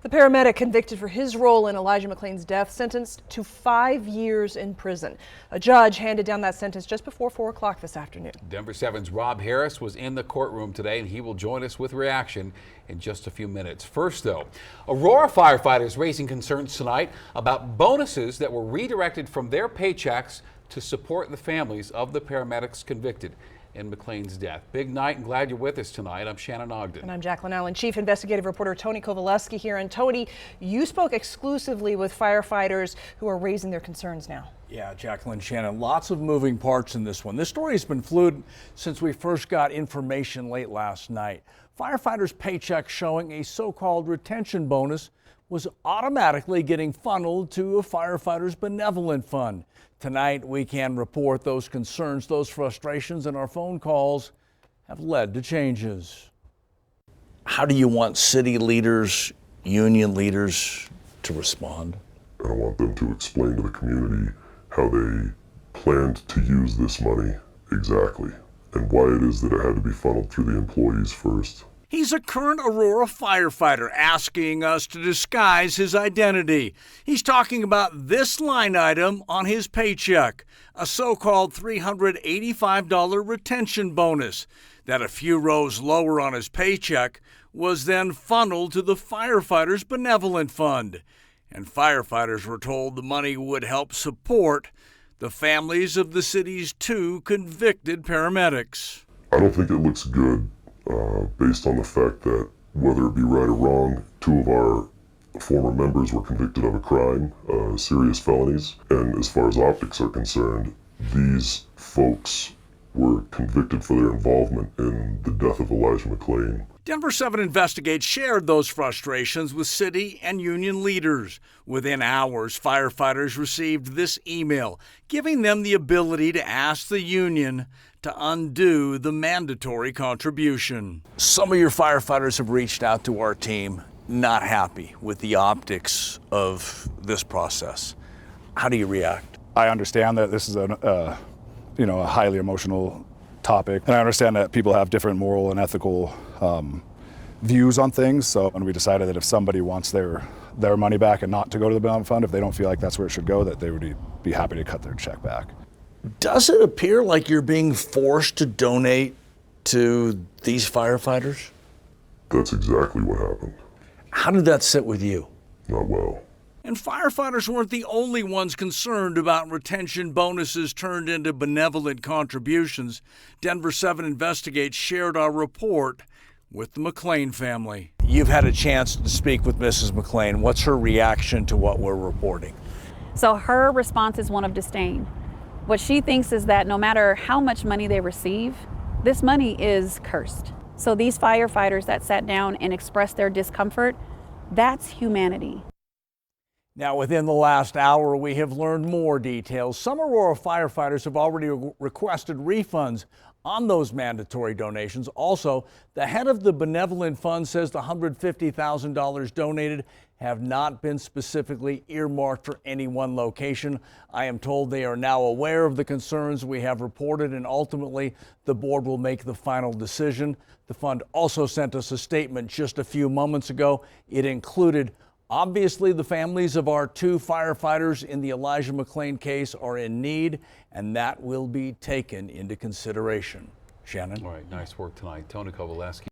The paramedic convicted for his role in Elijah McClain's death sentenced to 5 years in prison. A judge handed down that sentence just before 4 o'clock this afternoon. Denver 7's Rob Harris was in the courtroom today, and he will join us with reaction in just a few minutes. First, though, Aurora firefighters raising concerns tonight about bonuses that were redirected from their paychecks to support the families of the paramedics convicted in McClain's death. Big night, and glad you're with us tonight. I'm Shannon Ogden. And I'm Jacqueline Allen. Chief Investigative Reporter Tony Kovaleski here. And Tony, you spoke exclusively with firefighters who are raising their concerns now. Yeah, Jacqueline, Shannon, lots of moving parts in this one. This story has been fluid since we first got information late last night. Firefighters' paycheck showing a so-called retention bonus was automatically getting funneled to a firefighter's benevolent fund. Tonight, we can report those concerns, those frustrations, and our phone calls have led to changes. How do you want city leaders, union leaders to respond? I want them to explain to the community how they planned to use this money exactly and why it is that it had to be funneled through the employees first. He's a current Aurora firefighter asking us to disguise his identity. He's talking about this line item on his paycheck, a so-called $385 retention bonus that a few rows lower on his paycheck was then funneled to the firefighters' benevolent fund. And firefighters were told the money would help support the families of the city's 2 convicted paramedics. I don't think it looks good. Based on the fact that, whether it be right or wrong, 2 of our former members were convicted of a crime, serious felonies, and as far as optics are concerned, these folks were convicted for their involvement in the death of Elijah McClain. Denver 7 Investigates shared those frustrations with city and union leaders. Within hours, firefighters received this email, giving them the ability to ask the union to undo the mandatory contribution. Some of your firefighters have reached out to our team, not happy with the optics of this process. How do you react? I understand that this is a highly emotional topic, and I understand that people have different moral and ethical views on things. So when we decided that if somebody wants their money back and not to go to the benevolent fund, if they don't feel like that's where it should go, that they would be happy to cut their check back. Does it appear like you're being forced to donate to these firefighters? That's exactly what happened. How did that sit with you? Not well. And firefighters weren't the only ones concerned about retention bonuses turned into benevolent contributions. Denver 7 Investigates shared our report with the McClain family. You've had a chance to speak with Mrs. McClain. What's her reaction to what we're reporting? So her response is one of disdain. What she thinks is that no matter how much money they receive, this money is cursed. So these firefighters that sat down and expressed their discomfort, that's humanity. Now, within the last hour, we have learned more details. Some Aurora firefighters have already requested refunds on those mandatory donations. Also, the head of the benevolent fund says the $150,000 donated have not been specifically earmarked for any one location. I am told they are now aware of the concerns we have reported, and ultimately the board will make the final decision. The fund also sent us a statement just a few moments ago. It included, obviously, the families of our 2 firefighters in the Elijah McClain case are in need, and that will be taken into consideration. Shannon? All right, nice work tonight. Tony Kovaleski.